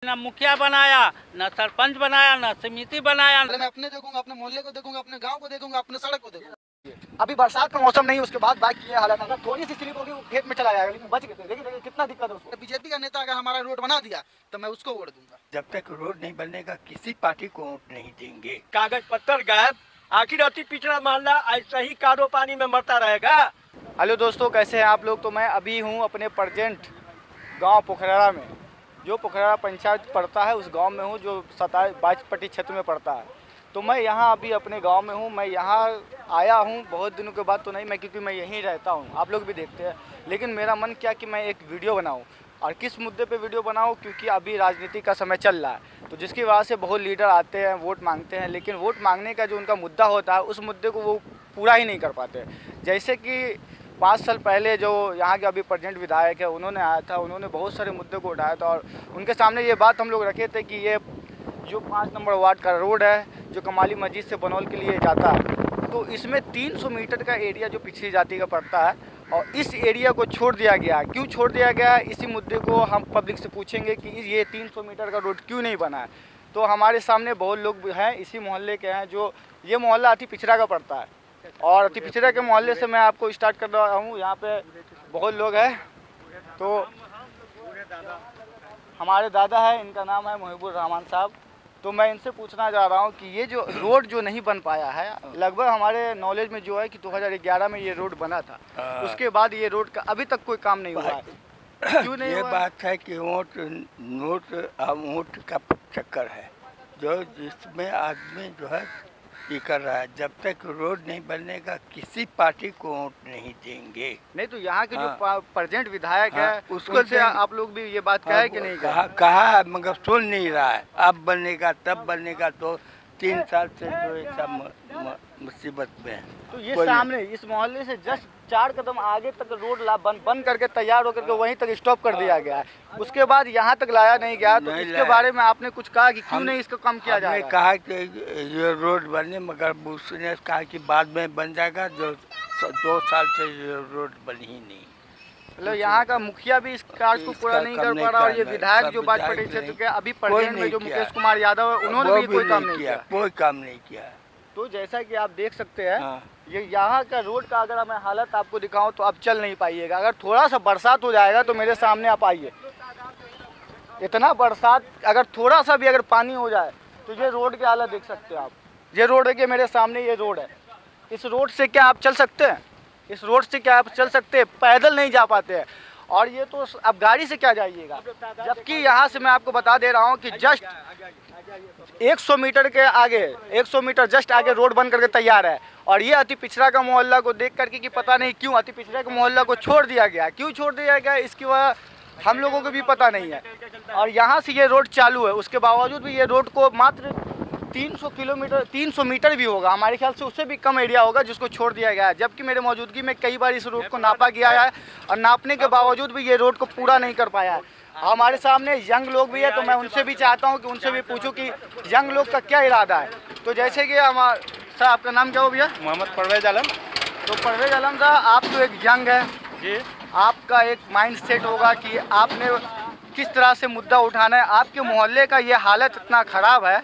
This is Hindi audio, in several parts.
ना मुखिया बनाया, ना सरपंच बनाया, ना समिति बनाया। मैं अपने देखूंगा, अपने मोहल्ले को देखूंगा, अपने गांव को देखूंगा, अपने सड़क को देखूंगा। अभी बरसात का मौसम नहीं, उसके बाद बाइक की हालत अगर थोड़ी सी स्लिप होगी वो खेत में चला जाएगा, लेकिन बच गए। देखिए कितना दिक्कत है उसको। बीजेपी का नेता अगर हमारा रोड बना दिया तो मैं उसको वोट दूंगा। जब तक रोड नहीं बनेगा किसी पार्टी को वोट नहीं देंगे। कागज पत्तर गायब, आखिर अति पिछड़ा मोहल्ला ऐसा ही कादो पानी में मरता रहेगा। हेलो दोस्तों, कैसे हैं आप लोग। तो मैं अभी हूँ अपने प्रेजेंट गांव पोखरारा में, जो पोखरारा पंचायत पड़ता है उस गांव में हूँ, जो 22 पट्टी क्षेत्र में पड़ता है। तो मैं यहाँ अभी अपने गांव में हूँ। मैं यहाँ आया हूँ बहुत दिनों के बाद तो नहीं, मैं क्योंकि मैं यहीं रहता हूँ, आप लोग भी देखते हैं। लेकिन मेरा मन किया कि मैं एक वीडियो बनाऊँ। और किस मुद्दे पे वीडियो बनाऊँ, क्योंकि अभी राजनीति का समय चल रहा है, तो जिसकी वजह से बहुत लीडर आते हैं, वोट मांगते हैं, लेकिन वोट मांगने का जो उनका मुद्दा होता है उस मुद्दे को वो पूरा ही नहीं कर पाते। जैसे कि 5 साल पहले जो यहाँ के अभी प्रेजेंट विधायक है, उन्होंने आया था, उन्होंने बहुत सारे मुद्दे को उठाया था और उनके सामने ये बात हम लोग रखे थे कि ये जो 5 नंबर वार्ड का रोड है, जो कमाली मस्जिद से बनौल के लिए जाता है, तो इसमें 300 मीटर का एरिया जो पिछड़ी जाति का पड़ता है और इस एरिया को छोड़ दिया गया। क्यों छोड़ दिया गया, इसी मुद्दे को हम पब्लिक से पूछेंगे कि ये 300 मीटर का रोड क्यों नहीं बना है। तो हमारे सामने बहुत लोग हैं इसी मोहल्ले के हैं, जो ये मोहल्ला अति पिछड़ा का पड़ता है और अति पिछड़ा के मोहल्ले से मैं आपको स्टार्ट कर रहा हूँ। यहाँ पे बहुत लोग हैं। तो हमारे दादा है, इनका नाम है मुहिबुर रहमान साहब। तो मैं इनसे पूछना चाह रहा हूँ कि ये जो रोड जो नहीं बन पाया है, लगभग हमारे नॉलेज में जो है कि 2011 में ये रोड बना था, उसके बाद ये रोड का अभी तक कोई काम नहीं हुआ है। क्यों नहीं ये हुआ? बात है कि वोट का चक्कर है, जो जिसमें आदमी जो है ये कर रहा है। जब तक रोड नहीं बनेगा किसी पार्टी को वोट नहीं देंगे। नहीं तो यहाँ के जो प्रेजेंट विधायक है उसको से आप लोग भी ये बात कहा है कि नहीं कहा है, मगर सुन नहीं रहा है। अब बनेगा तब बनेगा, तो 3 साल से जो ऐसा मुसीबत में है। तो ये सामने इस मोहल्ले से जस्ट 4 कदम आगे तक रोड बन करके तैयार होकर के वहीं तक स्टॉप कर दिया गया है। उसके बाद यहाँ तक लाया नहीं गया। तो इसके बारे में आपने कुछ कहा कि क्यों नहीं इसका काम किया जाए? हमने कहा कि ये रोड बने, मगर उसने कहा कि बाद में बन जाएगा। जो 2 साल से ये रोड बनी ही नहीं। मतलब यहाँ का मुखिया भी इस कार्य को पूरा नहीं कर पा रहा और ये विधायक जो 22 पट्टी क्षेत्र के अभी प्रेजेंट में जो मुकेश कुमार यादव है, उन्होंने भी कोई काम नहीं किया। कोई काम नहीं किया। तो जैसा कि आप देख सकते हैं, ये यहाँ का रोड का अगर मैं हालत आपको दिखाऊं तो आप चल नहीं पाइएगा। अगर थोड़ा सा बरसात हो जाएगा तो मेरे सामने आप आइए, इतना बरसात अगर थोड़ा सा भी अगर पानी हो जाए तो ये रोड की हालत देख सकते हैं आप। ये रोड है कि मेरे सामने ये रोड है, इस रोड से क्या आप चल सकते हैं? इस रोड से क्या आप चल सकते हैं? पैदल नहीं जा पाते हैं। और ये तो अब गाड़ी से क्या जाइएगा, जबकि यहाँ से मैं आपको बता दे रहा हूँ कि जस्ट 100 मीटर के आगे, 100 मीटर जस्ट आगे रोड बन करके तैयार है। और ये अति पिछड़ा का मोहल्ला को देख करके कि पता नहीं क्यों अति पिछड़ा के मोहल्ला को छोड़ दिया गया। क्यों छोड़ दिया गया, इसकी वजह हम लोगों को भी पता नहीं है। और यहाँ से ये रोड चालू है, उसके बावजूद भी ये रोड को मात्र 300 मीटर भी होगा, हमारे ख्याल से उससे भी कम एरिया होगा जिसको छोड़ दिया गया है। जबकि मेरे मौजूदगी में कई बार इस रोड को नापा गया है और नापने के बावजूद भी ये रोड को पूरा नहीं कर पाया है। हमारे सामने यंग लोग भी है, तो मैं उनसे भी चाहता हूं कि उनसे भी पूछूं कि यंग लोग का क्या इरादा है। तो जैसे कि सर, आपका नाम क्या हो भैया? मोहम्मद परवेज आलम। तो परवेज आलम साहब, आप तो एक यंग है जी, आपका एक माइंड सेट होगा कि आपने किस तरह से मुद्दा उठाना है। आपके मोहल्ले का ये हालत इतना ख़राब है,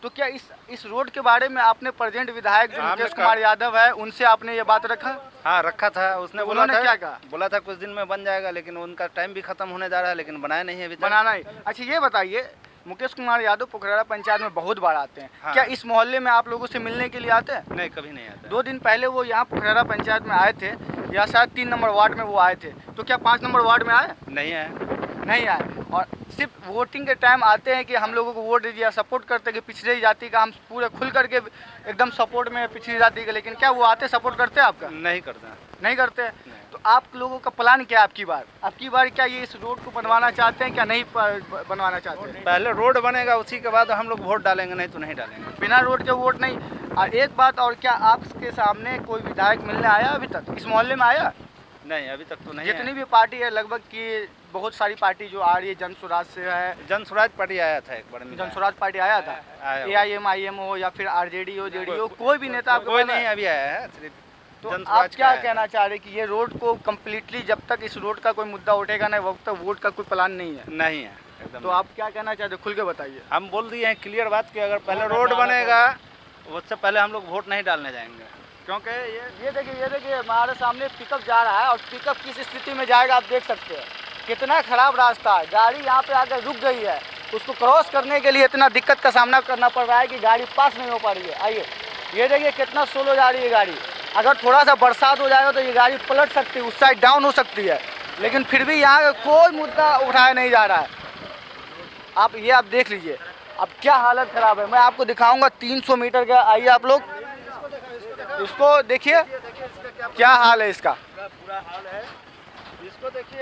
तो क्या इस रोड के बारे में आपने प्रेजेंट विधायक जो मुकेश कुमार यादव है, उनसे आपने ये बात रखा? हाँ रखा था। उन्होंने क्या कहा? बोला था कुछ दिन में बन जाएगा, लेकिन उनका टाइम भी खत्म होने जा रहा है, लेकिन बनाया नहीं है अभी तक। बनाना ही। अच्छा ये बताइए, मुकेश कुमार यादव पोखरारा पंचायत में बहुत बार आते हैं। हाँ। क्या इस मोहल्ले में आप लोगों से मिलने के लिए आते हैं? नहीं, कभी नहीं आता। 2 दिन पहले वो यहाँ पोखरारा पंचायत में आए थे, या शायद 3 नंबर वार्ड में वो आए थे। तो क्या 5 नंबर वार्ड में आए? नहीं आया। नहीं आए। और सिर्फ वोटिंग के टाइम आते हैं कि हम लोगों को वोट दीजिए, सपोर्ट करते हैं कि पिछड़ी जाति का हम पूरे खुल करके एकदम सपोर्ट में पिछड़ी जाति का। लेकिन क्या वो आते सपोर्ट करते हैं आपका? नहीं करता। नहीं करते हैं। तो आप लोगों का प्लान क्या है आपकी बार क्या ये इस रोड को बनवाना चाहते हैं, क्या नहीं बनवाना चाहते हैं? पहले रोड बनेगा, उसी के बाद हम लोग वोट डालेंगे, नहीं तो नहीं डालेंगे। बिना रोड के वोट नहीं। और एक बात और, क्या आपके सामने कोई विधायक मिलने आया अभी तक? इस मोहल्ले में आया? नहीं, अभी तक तो नहीं। जितनी भी पार्टी है लगभग की बहुत सारी पार्टी जो आ रही है, जन स्वराज से है, जन स्वराज पार्टी आया था एक बार। जन स्वराज पार्टी आया था, AIM हो या फिर RJD हो, JD हो, कोई भी नेता आपको कोई नहीं अभी आया है, सिर्फ तो आप क्या कहना चाह रहे हैं कि ये रोड को कम्प्लीटली, जब तक इस रोड का कोई मुद्दा उठेगा नहीं, वक्त तक वोट का कोई प्लान नहीं है? नहीं है। एकदम तो आप क्या कहना चाहते हो, खुल के बताइए। हम बोल दिए हैं क्लियर बात कि अगर पहले रोड बनेगा उससे पहले हम लोग वोट नहीं डालने जाएंगे, क्योंकि ये देखिए हमारे सामने पिकअप जा रहा है और पिकअप किस स्थिति में जाएगा आप देख सकते हैं। कितना खराब रास्ता है, गाड़ी यहाँ पे आकर रुक गई है, उसको क्रॉस करने के लिए इतना दिक्कत का सामना करना पड़ रहा है कि गाड़ी पास नहीं हो पा रही है। आइए ये देखिए कितना स्लो जा रही है गाड़ी, अगर थोड़ा सा बरसात हो जाएगा तो ये गाड़ी पलट सकती है, उस साइड डाउन हो सकती है, लेकिन फिर भी यहाँ कोई मुद्दा उठाया नहीं जा रहा है। आप देख लीजिए अब क्या हालत ख़राब है। मैं आपको दिखाऊंगा 300 मीटर का। आइए आप लोग इसको देखिए क्या हाल है इसका। पूरा हाल है, इसको देखिए,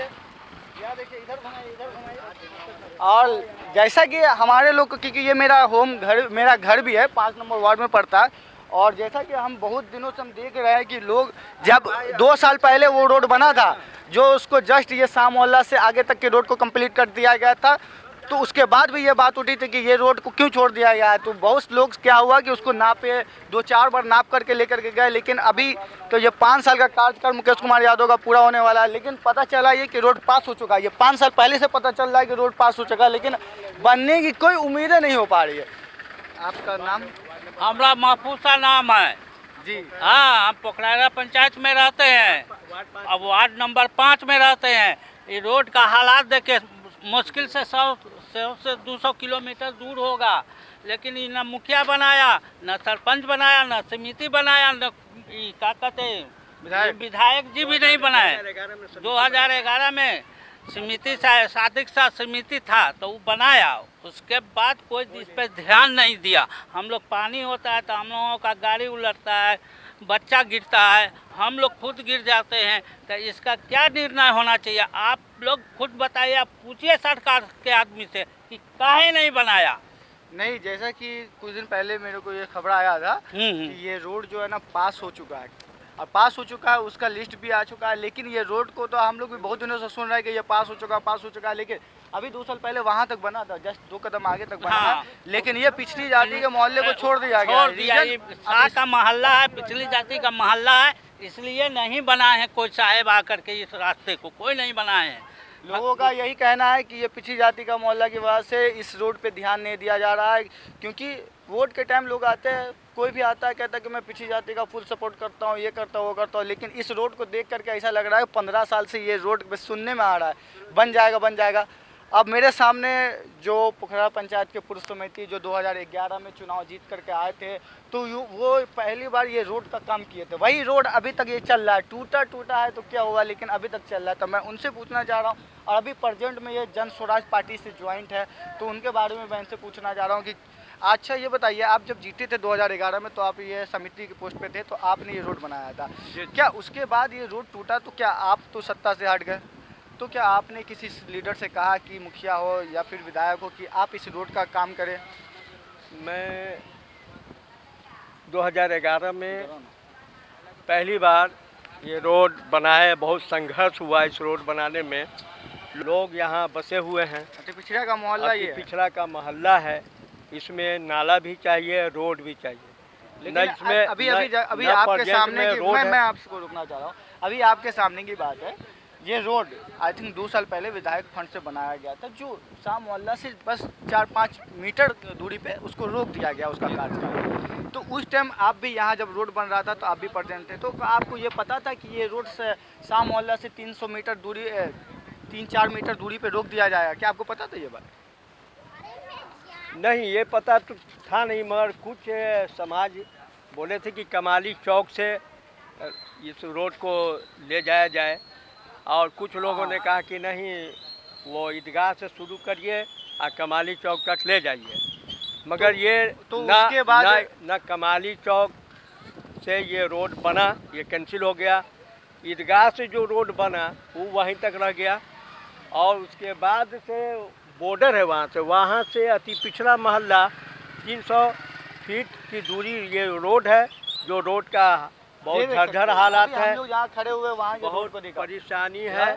यहाँ देखिए, इधर घुमाइए। और जैसा कि हमारे लोग, क्योंकि ये मेरा घर भी है, 5 नंबर वार्ड में पड़ता है, और जैसा कि हम बहुत दिनों से हम देख रहे हैं कि लोग, जब 2 साल पहले वो रोड बना था, जो उसको जस्ट ये शाह मोहल्ला से आगे तक के रोड को कंप्लीट कर दिया गया था, तो उसके बाद भी ये बात उठी थी कि ये रोड को क्यों छोड़ दिया गया है। तो बहुत लोग क्या हुआ कि उसको नापे, 2-4 बार नाप करके लेकर के गए, लेकिन अभी तो ये 5 साल का कार्यकाल मुकेश कुमार यादव का पूरा होने वाला है, लेकिन पता चला ये कि रोड पास हो चुका है। ये 5 साल पहले से पता चल रहा है कि रोड पास हो चुका है, लेकिन बनने की कोई उम्मीदें नहीं हो पा रही है। आपका नाम? हमारा महफूजा नाम है जी। हाँ, हम पोखरारा पंचायत में रहते हैं, अब वार्ड नंबर 5 में रहते हैं। ये रोड का हालात देखे मुश्किल से 100 से 200 किलोमीटर दूर होगा, लेकिन ये न मुखिया बनाया, न सरपंच बनाया, न समिति बनाया, न क्या कहते हैं विधायक जी भी नहीं बनाए। 2011 में समिति सादिक सा समिति था तो वो बनाया, उसके बाद कोई इस पर ध्यान नहीं दिया। हम लोग पानी होता है तो हम लोगों का गाड़ी उलटता है, बच्चा गिरता है, हम लोग खुद गिर जाते हैं। तो इसका क्या निर्णय होना चाहिए, आप लोग खुद बताइए, आप पूछिए सरकार के आदमी से कि काहे नहीं बनाया। नहीं, जैसा कि कुछ दिन पहले मेरे को ये खबर आया था कि ये रोड जो है ना पास हो चुका है, और पास हो चुका है, उसका लिस्ट भी आ चुका है, लेकिन ये रोड को तो हम लोग भी बहुत दिनों से सुन रहे हैं कि ये पास हो चुका है, लेकिन अभी 2 साल पहले वहाँ तक बना था, जस्ट 2 कदम आगे तक बना हाँ। है, लेकिन ये पिछड़ी जाति के मोहल्ले को छोड़ दिया गया है। ये शाह का मोहल्ला है, पिछली जाति का मोहल्ला है, इसलिए नहीं बना है कोई साहेब आकर के इस रास्ते को, कोई नहीं बनाए हैं। लोगों का यही कहना है कि ये पिछड़ी जाति का मोहल्ला की वजह से इस रोड पे ध्यान नहीं दिया जा रहा है, क्योंकि वोट के टाइम लोग आते हैं, कोई भी आता है कहता है कि मैं पिछड़ी जाति का फुल सपोर्ट करता हूँ, ये करता हूँ, वो करता हूँ, लेकिन इस रोड को देख करके ऐसा लग रहा है 15 साल से ये रोड बस सुनने में आ रहा है बन जाएगा। अब मेरे सामने जो पोखरारा पंचायत के पूर्व समिति जो 2011 में चुनाव जीत करके आए थे, तो वो पहली बार ये रोड का काम किए थे, वही रोड अभी तक ये चल रहा है, टूटा है तो क्या होगा, लेकिन अभी तक चल रहा है। तो मैं उनसे पूछना चाह रहा हूँ, और अभी प्रेजेंट में ये जन स्वराज पार्टी से ज्वाइंट है, तो उनके बारे में मैं इनसे पूछना चाह रहा हूँ कि अच्छा ये बताइए, आप जब जीते थे 2011 में, तो आप ये समिति के पोस्ट पे थे, तो आपने ये रोड बनाया था, क्या उसके बाद ये रोड टूटा तो क्या आप तो सत्ता से हट गए, तो क्या आपने किसी लीडर से कहा कि मुखिया हो या फिर विधायक हो कि आप इस रोड का काम करें? मैं 2011 में पहली बार ये रोड बनाए, बहुत संघर्ष हुआ इस रोड बनाने में। लोग यहाँ बसे हुए हैं, अति पिछड़ा का मोहल्ला ये है। पिछड़ा का मोहल्ला है, इसमें नाला भी चाहिए, रोड भी चाहिए, लेकिन इसमें अभी आपके सामने की मैं आपको रुकना चाह रहा हूँ, अभी आपके सामने की बात है, ये रोड आई थिंक 2 साल पहले विधायक फंड से बनाया गया था, जो शाह मोहल्ला से बस 4-5 मीटर दूरी पे उसको रोक दिया गया उसका कार्यकाल। तो उस टाइम आप भी यहाँ जब रोड बन रहा था तो आप भी प्रेजेंट थे, तो आपको ये पता था कि ये रोड से शाह मोहल्ला से 300 मीटर दूरी 3-4 मीटर दूरी पे रोक दिया जाएगा, क्या आपको पता था ये बात? नहीं, ये पता तो था नहीं, मगर कुछ समाज बोले थे कि कमाली चौक से इस रोड को ले जाया जाए, और कुछ लोगों ने कहा कि नहीं, वो ईदगाह से शुरू करिए और कमाली चौक तक ले जाइए, मगर ये तो ना उसके बाद ना कमाली चौक से ये रोड बना, ये कैंसिल हो गया। ईदगाह से जो रोड बना वो वहीं तक रह गया, और उसके बाद से बॉर्डर है, वहाँ से अति पिछड़ा मोहल्ला 300 फीट की दूरी ये रोड है, जो रोड का बहुत झरझर हालात है, यहाँ खड़े हुए वहाँ बहुत परेशानी है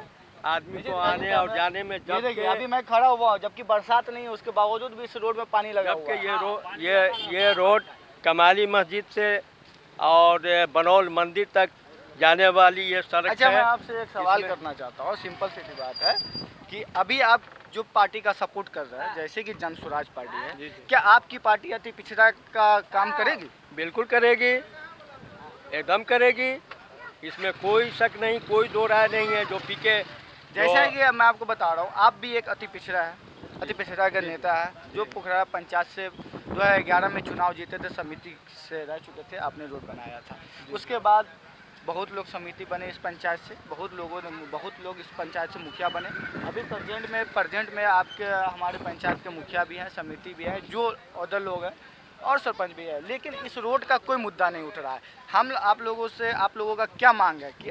आदमी को आने और जाने में। जबकि अभी मैं खड़ा हुआ हूँ, जबकि बरसात नहीं है, उसके बावजूद भी इस रोड में पानी लगा हुआ है। ये रोड कमाली मस्जिद से और बनौल मंदिर तक जाने वाली ये सड़क अच्छा, है। मैं आपसे एक सवाल करना चाहता हूँ, सिंपल सी बात है कि अभी आप जो पार्टी का सपोर्ट कर रहा है, जैसे कि जन स्वराज पार्टी है, क्या आपकी पार्टी अति पिछड़ा का काम करेगी? बिल्कुल करेगी, एकदम करेगी, इसमें कोई शक नहीं, कोई दो राय नहीं है। जो पीके जैसा कि मैं आपको बता रहा हूँ, आप भी एक अति पिछड़ा है, अति पिछड़ा का नेता है, जो पोखरा पंचायत से 2011 में चुनाव जीते थे, समिति से रह चुके थे, आपने रोड बनाया था। उसके बाद बहुत लोग समिति बने इस पंचायत से, बहुत लोग इस पंचायत से मुखिया बने। अभी प्रेजेंट में आपके हमारे पंचायत के मुखिया भी हैं, समिति भी है, जो अदर लोग हैं और सरपंच भी है, लेकिन इस रोड का कोई मुद्दा नहीं उठ रहा है। आप लोगों का क्या मांग है कि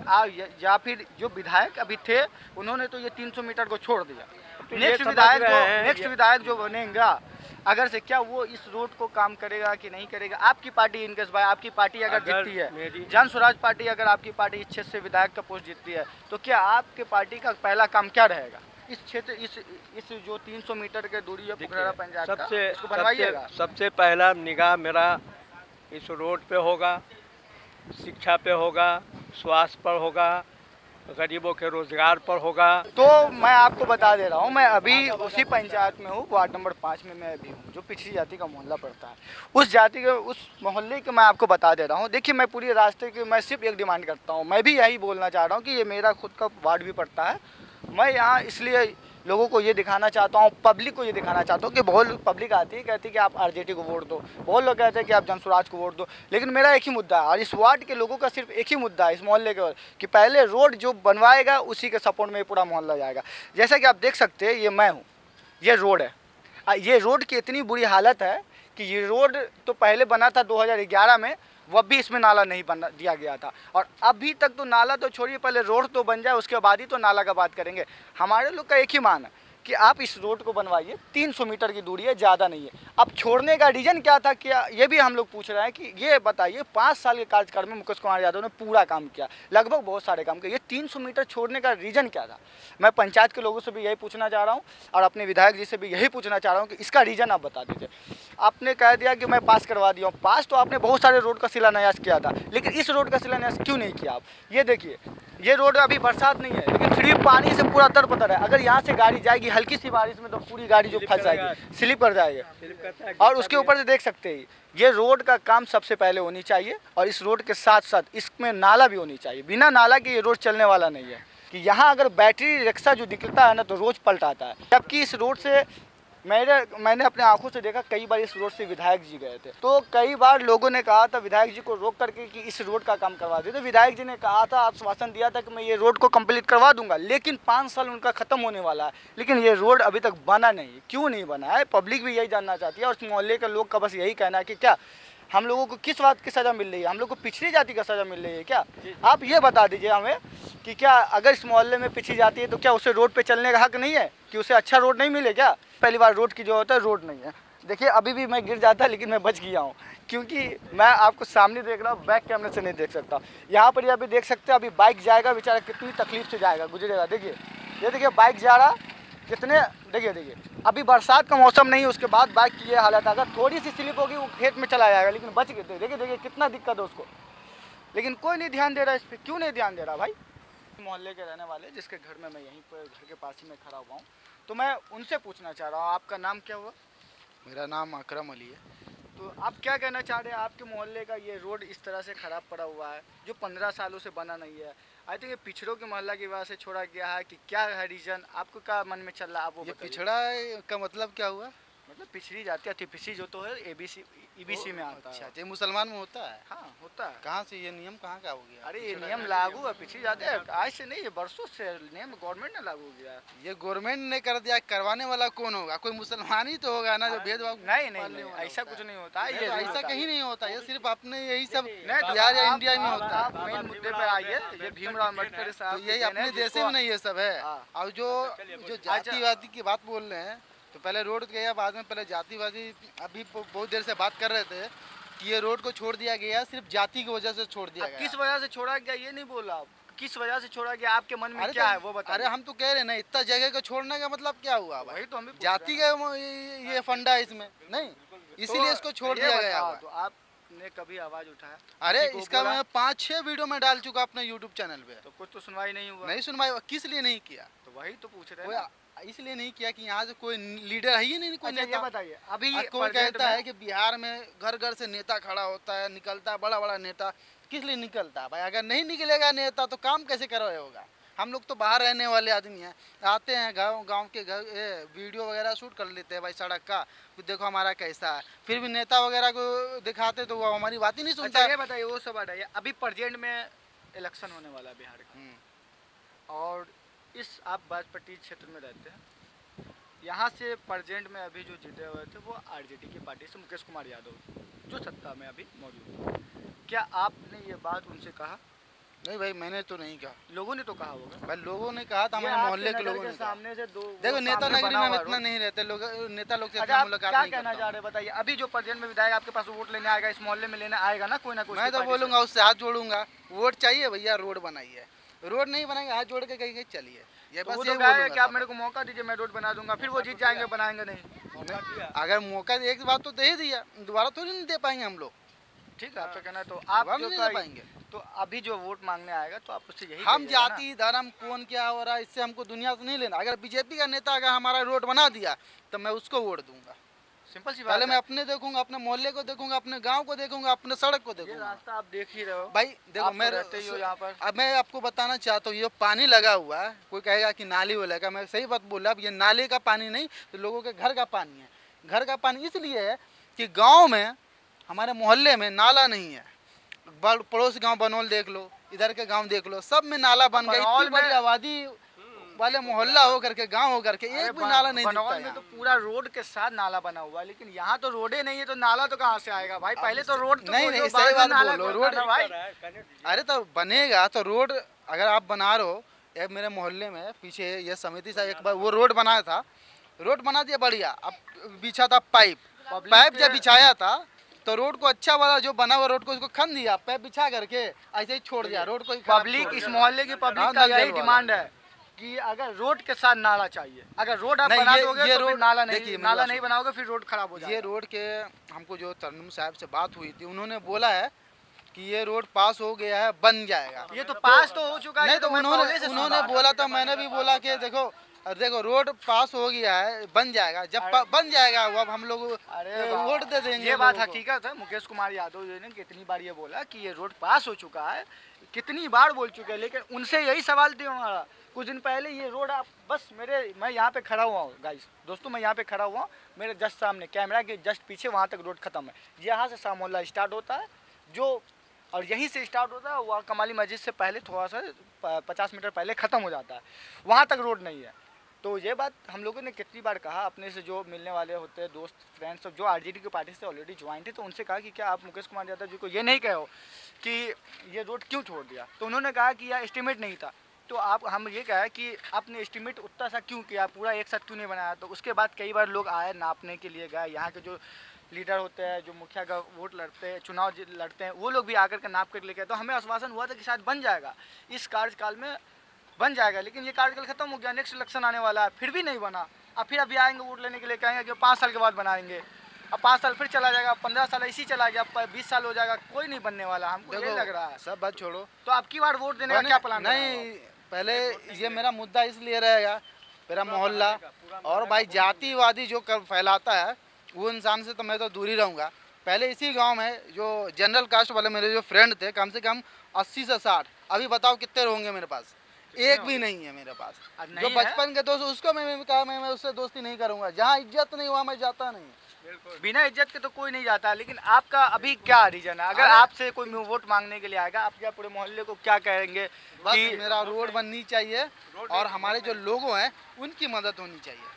या फिर जो विधायक अभी थे उन्होंने तो ये 300 मीटर को छोड़ दिया, नेक्स्ट विधायक जो बनेगा अगर से क्या वो इस रोड को काम करेगा कि नहीं करेगा? आपकी पार्टी इनकेस भाई, आपकी पार्टी अगर जीतती है, जन स्वराज पार्टी, अगर आपकी पार्टी इस क्षेत्र से विधायक का पोस्ट जीतती है, तो क्या आपके पार्टी का पहला काम क्या रहेगा? इस क्षेत्र इस जो 300 मीटर के दूरी है पोखरा पंचायत का, इसको बनवाइएगा। सबसे पहला निगाह मेरा इस रोड पे होगा, शिक्षा पे होगा, स्वास्थ्य पर होगा, गरीबों के रोजगार पर होगा। तो मैं आपको बता दे रहा हूँ, मैं अभी उसी पंचायत में हूँ, वार्ड नंबर 5 में मैं अभी हूँ, जो पिछड़ी जाति का मोहल्ला पड़ता है। उस मोहल्ले के मैं आपको बता दे रहा हूँ। देखिए, मैं पूरी रास्ते की मैं सिर्फ एक डिमांड करता हूँ, मैं भी यही बोलना चाह रहा हूँ कि ये मेरा खुद का वार्ड भी पड़ता है। मैं यहाँ इसलिए लोगों को ये दिखाना चाहता हूँ, पब्लिक को ये दिखाना चाहता हूँ कि बहुत पब्लिक आती है, कहती है कि आप आरजेडी को वोट दो, बहुत लोग कहते हैं कि आप जन स्वराज को वोट दो, लेकिन मेरा एक ही मुद्दा है और इस वार्ड के लोगों का सिर्फ एक ही मुद्दा है, इस मोहल्ले के, कि पहले रोड जो बनवाएगा उसी के सपोर्ट में पूरा मोहल्ला जाएगा। जैसा कि आप देख सकते हैं, ये मैं हूँ, ये रोड है। ये रोड की इतनी बुरी हालत है कि ये रोड तो पहले बना था 2011 में, वह भी इसमें नाला नहीं बना दिया गया था, और अभी तक तो नाला तो छोड़िए, पहले रोड तो बन जाए, उसके बाद ही तो नाला का बात करेंगे। हमारे लोग का एक ही मान है कि आप इस रोड को बनवाइए, 300 मीटर की दूरी है, ज़्यादा नहीं है। अब छोड़ने का रीज़न क्या था, क्या ये भी हम लोग पूछ रहे हैं कि ये बताइए, 5 साल के कार्यकाल में मुकेश कुमार यादव ने पूरा काम किया, लगभग बहुत सारे काम किए, ये 300 मीटर छोड़ने का रीज़न क्या था? मैं पंचायत के लोगों से भी यही पूछना चाह रहा हूँ और अपने विधायक जी से भी यही पूछना चाह रहा हूँ कि इसका रीज़न आप बता दीजिए। आपने कह दिया कि मैं पास करवा दिया हूँ, पास तो आपने बहुत सारे रोड का शिलान्यास किया था, लेकिन इस रोड का शिलान्यास क्यों नहीं किया आप? ये देखिए, ये रोड अभी बरसात नहीं है, लेकिन फिर भी पानी से पूरा तर-पतर है। अगर यहाँ से गाड़ी जाएगी हल्की सी बारिश में तो पूरी गाड़ी जो फंस जाएगी, स्लिप कर जाएगी। और उसके ऊपर से देख सकते हैं, ये रोड का काम सबसे पहले होनी चाहिए, और इस रोड के साथ साथ इसमें नाला भी होनी चाहिए। बिना नाला के ये रोड चलने वाला नहीं है, कि यहाँ अगर बैटरी रिक्शा जो निकलता है ना तो रोज़ पलटाता है, जबकि इस रोड से मैंने अपने आंखों से देखा, कई बार इस रोड से विधायक जी गए थे, तो कई बार लोगों ने कहा था विधायक जी को रोक करके कि इस रोड का काम करवा दे, तो विधायक जी ने कहा था, आश्वासन दिया था कि मैं ये रोड को कंप्लीट करवा दूंगा, लेकिन 5 साल उनका ख़त्म होने वाला है, लेकिन ये रोड अभी तक बना नहीं। क्यों नहीं बना है? पब्लिक भी यही जानना चाहती है, और उस मोहल्ले के लोग का बस यही कहना है कि क्या हम लोगों को किस बात की सज़ा मिल रही है? हम लोग को पिछड़ी जाति का सज़ा मिल रही है क्या? आप ये बता दीजिए हमें कि क्या अगर इस मोहल्ले में पिछड़ी जाती है तो क्या उसे रोड पे चलने का हक नहीं है, कि उसे अच्छा रोड नहीं मिले क्या? पहली बार रोड की जो होता है, रोड नहीं है। देखिए, अभी भी मैं गिर जाता, लेकिन मैं बच गया हूँ, क्योंकि मैं आपको सामने देख रहा हूँ, बैक कैमरे से नहीं देख सकता। यहाँ पर अभी देख सकते हैं, अभी बाइक जाएगा, बेचारा कितनी तकलीफ से जाएगा, गुजरेगा। देखिए, ये देखिए बाइक जा रहा, कितने, देखिए अभी बरसात का मौसम नहीं है, उसके बाद बाइक की ये हालत, अगर थोड़ी सी स्लिप होगी वो खेत में चला जाएगा, लेकिन बच गए। देखिए कितना दिक्कत है उसको, लेकिन कोई नहीं ध्यान दे रहा इस पर। क्यों नहीं ध्यान दे रहा भाई? मोहल्ले के रहने वाले, जिसके घर में मैं यहीं पर घर के पास ही में खड़ा हुआ हूँ, तो मैं उनसे पूछना चाह रहा हूँ, आपका नाम क्या हुआ? मेरा नाम अकरम अली है। तो आप क्या कहना चाह रहे हैं? आपके मोहल्ले का ये रोड इस तरह से ख़राब पड़ा हुआ है, जो 15 सालों से बना नहीं है। आई थिंक ये पिछड़ों के मोहल्ला की वजह से छोड़ा गया है, कि क्या है रीज़न? आपको क्या मन में चल रहा है, आप वो ये बताइए। पिछड़ा का मतलब क्या हुआ? मतलब पिछड़ी जाती है, पिछड़ी जो तो है EBC में आता अच्छा, है। ये मुसलमान में होता है? हाँ, होता है। कहाँ से ये नियम कहाँ का हो गया? अरे ये नियम लागू है, पिछड़ी जाते हैं आज से नहीं, ये बरसों से नियम गवर्नमेंट ने लागू किया। ये गवर्नमेंट ने कर दिया, करवाने वाला कौन होगा? कोई मुसलमान ही तो होगा ना, जो भेदभाव। नहीं, ऐसा कुछ नहीं होता है, ये ऐसा कहीं नहीं होता, ये सिर्फ अपने यही सब नहीं, बिहार या इंडिया में होता आप है। मेन मुद्दे पे आइए। ये भीमराव अम्बेडकर तो साहब यही अपने देश में नहीं ये सब है। हाँ। और जो जातिवादी की बात बोल रहे हैं, तो पहले रोड गया, बाद में पहले जातिवादी। अभी बहुत देर से बात कर रहे थे कि ये रोड को छोड़ दिया गया, सिर्फ जाति की वजह से छोड़ दिया गया। किस वजह से छोड़ा गया ये नहीं बोला, किस वजह से छोड़ा गया, आपके मन में क्या है वो बताइए। अरे हम तो कह रहे हैं ना, इतना जगह को छोड़ने का मतलब क्या हुआ भाई? वही तो हम भी जाति का ये फंडा है इसमें नहीं, इसीलिए इसको छोड़ दिया गया हुआ है। तो आपने कभी आवाज उठाया? अरे किसी को इसका बोला? मैं 5-6 वीडियो में डाल चुका अपने यूट्यूब चैनल पे। तो कुछ तो सुनवाई नहीं हुआ। नहीं सुनवाई, किस लिए नहीं किया? तो वही तो पूछ रहे कोई हैं। इसलिए नहीं किया कि यहाँ से कोई लीडर है ही नहीं, कोई अच्छा ये नेता। बताइए अभी आज कोई present कहता में- है कि बिहार में घर घर से नेता खड़ा होता है, निकलता है बड़ा बड़ा नेता, किस लिए निकलता है भाई? अगर नहीं निकलेगा नेता तो काम कैसे करवाए होगा? हम लोग तो बाहर रहने वाले आदमी हैं, आते हैं गांव के घर वीडियो वगैरह शूट कर लेते हैं भाई सड़क का, कि देखो हमारा कैसा है, फिर भी नेता वगैरह को दिखाते तो वो हमारी बात ही नहीं सुनता अच्छा है। ये बताइए वो सब हटाइए, अभी प्रेजेंट में इलेक्शन होने वाला है बिहार का, और इस आप बाजपट्टी क्षेत्र में रहते हैं, यहाँ से प्रेजेंट में अभी जो जीते हुए थे वो आरजेडी की पार्टी से मुकेश कुमार यादव जो सत्ता में अभी मौजूद है। क्या आपने ये बात उनसे कहा? नहीं भाई मैंने तो नहीं कहा, लोगों ने तो कहा होगा। भाई लोगों ने कहा था, ये हमारे आपके मोहल्ले के नज़र लोगों ने कहा। सामने से दो देखो वो नेता सामने नगरी बना में हुआ इतना रोड। नहीं रहते लोग, नेता लोग से अच्छा इतना आप मुलाकात क्या नहीं कहना करता चाह हूं। रहे हैं बताइए, अभी जो प्रेजेंट में विधायक आपके पास वोट लेने आएगा, इस मोहल्ले में लेने आएगा ना कोई मैं उसकी तो पार्टी से। बोलूंगा उससे हाथ जोड़ूंगा, वोट चाहिए भैया, रोड बनाइए, रोड नहीं बनाएंगे हाथ जोड़ के कहीं कहीं चलिए, ये तो बस वो यही तो कहा है बोलूंगा कि आप साहब। मेरे को मौका दीजिए मैं रोड बना दूंगा, फिर वो जीत जाएंगे बनाएंगे नहीं। अगर मौका एक बात तो दे ही दिया, दोबारा थोड़ी नहीं दे पाएंगे हम लोग, ठीक है आपका कहना है, तो आप दोबारा जो नहीं कहा- दे पाएंगे। तो अभी जो वोट मांगने आएगा तो आप उससे यही हम कहिएगा ना। जाति धर्म कौन क्या हो रहा है इससे हमको दुनिया से नहीं लेना। अगर बीजेपी का नेता अगर हमारा रोड बना दिया तो मैं उसको वोट दूंगा। सिंपल सी बात पहले है। मैं अपने देखूंगा, अपने मोहल्ले को देखूंगा, अपने गांव को देखूंगा, अपने सड़क को ये देखूंगा। रास्ता आप देख ही रहे हो भाई देखो आप तो मैं रहते ही हो यहाँ पर। अब मैं आपको बताना चाहता हूँ, ये पानी लगा हुआ है, कोई कहेगा कि नाली वो लगा, मैं सही बात बोला, अब ये नाले का पानी नहीं तो लोगों के घर का पानी है। घर का पानी इसलिए है कि गांव में हमारे मोहल्ले में नाला नहीं है। पड़ोस गांव बनौल देख लो, इधर के गांव देख लो, सब में नाला बन गया। बनौल इतनी बड़ी में- आबादी वाले मोहल्ला हो करके, गांव हो करके, अरे एक भी नाला नहीं दिखता बनौल में यहाँ। तो पूरा रोड के साथ नाला बना हुआ है, लेकिन यहाँ तो रोडे नहीं है तो नाला तो कहाँ से आएगा भाई? पहले तो रोड तो नहीं, खोदो, नहीं, बाद सही में बात नाला बोलो, खोदना रोड- था भाई। अरे तो बनेगा तो रोड, अगर आप बना रहे हो, एक मेरे मोहल्ले में पीछे ये समिति सा एक बार वो रोड बनाया था, रोड बना दिया बढ़िया, अब बिछा था पाइप जब बिछाया था तो रोड को अच्छा वाला जो बना हुआ रोड को उसको खन दिया, पाइप बिछा करके ऐसे ही छोड़ दिया रोड को। पब्लिक, इस मोहल्ले की पब्लिक हाँ, का नल यही जल वाला। डिमांड है कि अगर रोड के साथ नाला चाहिए, अगर रोड आप नहीं, बना ये- दोगे ये तो फिर रोड- नाला देखिए, नहीं, मेरी नाला बात नहीं सुनो। बनाओगे फिर रोड खराब हो ये जाएगा। रोड के हमको जो तरन्नुम साहब से बात हुई थी, उन्होंने बोला है कि ये रोड पास हो गया है, बन जाएगा। ये तो पास तो हो चुका है, नहीं ये तो मैं पहले से उन्होंने सुना। बोला था, मैंने भी बोला कि देखो रोड पास हो गया है, बन जाएगा, जब बन जाएगा वो अब हम लोग अरे वोट दे देंगे। ये बात लोगों को। हकीकत है। मुकेश कुमार यादव जी ने कितनी बार ये बोला कि ये रोड पास हो चुका है, कितनी बार बोल चुके हैं, लेकिन उनसे यही सवाल थे हमारा कुछ दिन पहले, ये रोड आप बस मैं यहाँ पे खड़ा हुआ हूँ गाइस, दोस्तों मैं यहाँ पे खड़ा हुआ हूँ, मेरे जस्ट सामने कैमरा के जस्ट पीछे वहाँ तक रोड खत्म है। यहाँ से शाह मोहल्ला स्टार्ट होता है जो, और यहीं से स्टार्ट होता है, वहाँ कमाली मस्जिद से पहले थोड़ा सा 50 मीटर पहले ख़त्म हो जाता है, वहाँ तक रोड नहीं है। तो ये बात हम लोगों ने कितनी बार कहा, अपने से जो मिलने वाले होते हैं दोस्त फ्रेंड्स सब जो आरजेडी की पार्टी से ऑलरेडी ज्वाइन थे, तो उनसे कहा कि क्या आप मुकेश कुमार यादव जी को ये नहीं कहो कि ये रोड क्यों छोड़ दिया? तो उन्होंने कहा कि यह एस्टिमेट नहीं था। तो हम ये कहा कि आपने एस्टिमेट उतना सा क्यों किया, पूरा एक साथ क्यों नहीं बनाया? तो उसके बाद कई बार लोग आए नापने के लिए गए, यहाँ के जो लीडर होते हैं, जो मुखिया का वोट लड़ते हैं, चुनाव लड़ते हैं, वो लोग भी आकर के नाप कर लेके, तो हमें आश्वासन हुआ था कि शायद बन जाएगा, इस कार्यकाल में बन जाएगा, लेकिन ये कार्यकाल खत्म हो गया, नेक्स्ट इलेक्शन आने वाला है, फिर भी नहीं बना। अब फिर अभी आएंगे वोट लेने के लिए, कहेंगे कि 5 साल के बाद बनाएंगे, अब 5 साल फिर चला जाएगा, 15 साल इसी चला गया, 20 साल हो जाएगा, कोई नहीं बनने वाला, हमको ये लग रहा है। सब बात छोड़ो, तो आपकी बार वोट देने का क्या प्लान है? नहीं, पहले ये मेरा मुद्दा इसलिए रहेगा, मेरा मोहल्ला और भाई जातिवादी जो फैलाता है वो इंसान से तो मैं तो दूर ही रहूँगा। पहले इसी गांव में जो जनरल कास्ट वाले मेरे जो फ्रेंड थे, कम से कम 80 से 60, अभी बताओ कितने होंगे मेरे पास? एक भी नहीं है मेरे पास। जो बचपन के दोस्त, उसको मैं कहा मैं उससे दोस्ती नहीं करूँगा, जहाँ इज्जत नहीं हुआ मैं जाता नहीं। बिना इज्जत के तो कोई नहीं जाता, लेकिन आपका अभी क्या रीजन है? अगर आपसे कोई वोट मांगने के लिए आएगा, आप क्या पूरे मोहल्ले को क्या कहेंगे? बस कि मेरा रोड बननी चाहिए और हमारे जो लोगों हैं उनकी मदद होनी चाहिए।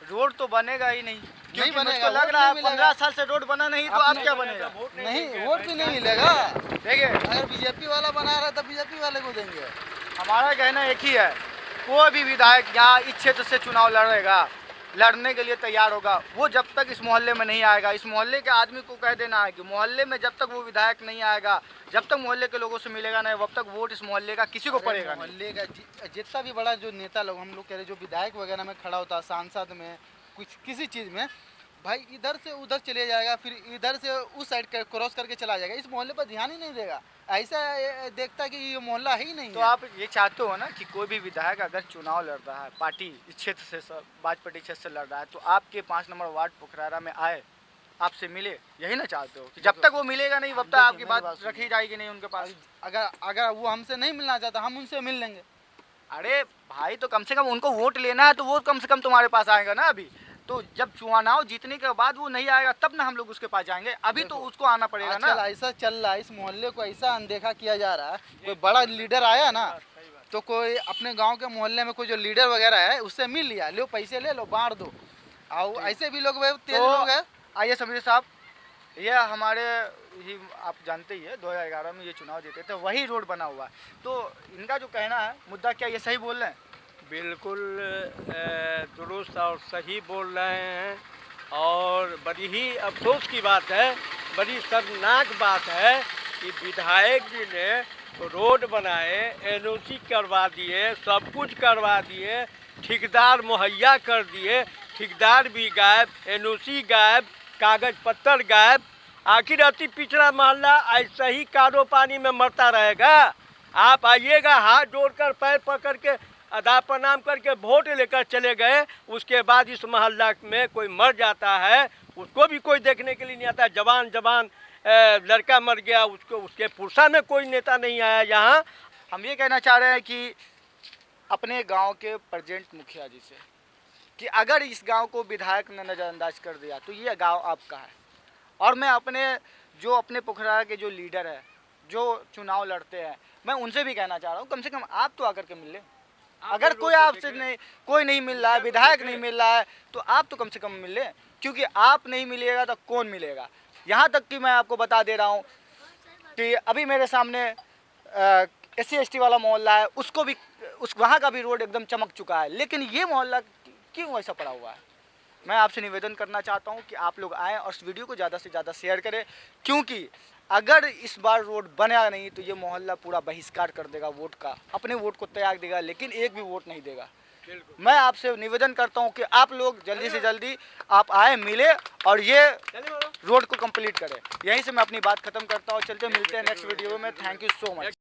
रोड तो बनेगा ही नहीं, क्योंकि बनेगा, मुझको लग वोट रहा है नहीं 15 साल से रोड बना नहीं, तो अब क्या बनेगा? नहीं, वोट भी नहीं मिलेगा। देखिए अगर बीजेपी वाला बना रहा है तो बीजेपी वाले को देंगे। हमारा कहना एक ही है, कोई भी विधायक यहाँ इस क्षेत्र से चुनाव लड़ेगा, लड़ने के लिए तैयार होगा, वो जब तक इस मोहल्ले में नहीं आएगा, इस मोहल्ले के आदमी को कह देना है कि मोहल्ले में जब तक वो विधायक नहीं आएगा, जब तक मोहल्ले के लोगों से मिलेगा नहीं, तब तक वोट इस मोहल्ले का किसी को पड़ेगा नहीं। मोहल्ले का जितना भी बड़ा जो नेता लोग हम लोग कह रहे, जो विधायक वगैरह में खड़ा होता है, सांसद में, कुछ किसी चीज़ में, भाई इधर से उधर चले जाएगा, फिर इधर से उस साइड क्रॉस करके चला जाएगा। इस मोहल्ले पर ध्यान ही नहीं देगा, ऐसा देखता है कि ये मोहल्ला है ही नहीं तो है। आप ये चाहते हो ना कि कोई भी विधायक अगर चुनाव लड़ रहा है, पार्टी इस क्षेत्र से बाजपट्टी क्षेत्र से लड़ रहा है, तो आपके 5 नंबर वार्ड पोखरारा में आए, आपसे मिले, यही ना चाहते हो कि जब तक वो मिलेगा नहीं तब तक आपकी बात रखी जाएगी नहीं उनके पास। अगर वो हमसे नहीं मिलना चाहता, हम उनसे मिल लेंगे। अरे भाई, तो कम से कम उनको वोट लेना है तो वो कम से कम तुम्हारे पास आएगा ना। अभी तो जब चुनाव जीतने के बाद वो नहीं आएगा तब ना हम लोग उसके पास जाएंगे, अभी तो उसको आना पड़ेगा ना। आजकल ऐसा चल रहा है, इस मोहल्ले को ऐसा अनदेखा किया जा रहा है। कोई बड़ा लीडर आया ना, तो कोई अपने गांव के मोहल्ले में कोई जो लीडर वगैरह है उससे मिल लिया, लो पैसे ले लो, बांट दो। और ऐसे भी लोग तेज लोग हैं। आइए समीर साहब, ये हमारे ही आप जानते ही है 2011 में ये चुनाव जीते थे, वही रोड बना हुआ है। तो इनका जो कहना है मुद्दा, क्या ये सही बोल रहे हैं? बिल्कुल दुरुस्त और सही बोल रहे हैं। और बड़ी ही अफसोस की बात है, बड़ी शर्मनाक बात है कि विधायक जी ने रोड बनाए, एनओसी करवा दिए, सब कुछ करवा दिए, ठेकेदार मुहैया कर दिए, ठेकेदार भी गायब, एनओसी गायब, कागज पत्तर गायब। आखिर अति पिछड़ा मोहल्ला ऐसा ही कादो पानी में मरता रहेगा? आप आइएगा, हाथ जोड़कर पैर पकड़ के अदा प्रणाम करके वोट लेकर चले गए, उसके बाद इस मोहल्ला में कोई मर जाता है, उसको भी कोई देखने के लिए नहीं आता। जवान लड़का मर गया, उसको उसके पुरसा में कोई नेता नहीं आया यहाँ। हम ये कहना चाह रहे हैं कि अपने गांव के प्रेजेंट मुखिया जी से कि अगर इस गांव को विधायक ने नज़रअंदाज कर दिया तो ये गांव आपका है। और मैं अपने पोखरारा के जो लीडर है, जो चुनाव लड़ते हैं, मैं उनसे भी कहना चाह रहा हूँ, कम से कम आप तो आकर के मिल लें। अगर कोई आपसे कोई नहीं मिल रहा है, विधायक नहीं मिल रहा है, तो आप तो कम से कम मिल लें, क्योंकि आप नहीं मिलेगा तो कौन मिलेगा। यहाँ तक कि मैं आपको बता दे रहा हूँ कि अभी मेरे सामने SC/ST वाला मोहल्ला है, उसको भी वहाँ का भी रोड एकदम चमक चुका है, लेकिन ये मोहल्ला क्यों ऐसा पड़ा हुआ है? मैं आपसे निवेदन करना चाहता हूँ कि आप लोग आएँ और इस वीडियो को ज़्यादा से ज़्यादा शेयर करें, क्योंकि अगर इस बार रोड बना नहीं तो ये मोहल्ला पूरा बहिष्कार कर देगा वोट का, अपने वोट को त्याग देगा, लेकिन एक भी वोट नहीं देगा। मैं आपसे निवेदन करता हूं कि आप लोग जल्दी से जल्दी आप आए, मिले और ये रोड को कंप्लीट करें। यहीं से मैं अपनी बात खत्म करता हूं। चलते मिलते हैं नेक्स्ट वीडियो में। Thank you so much.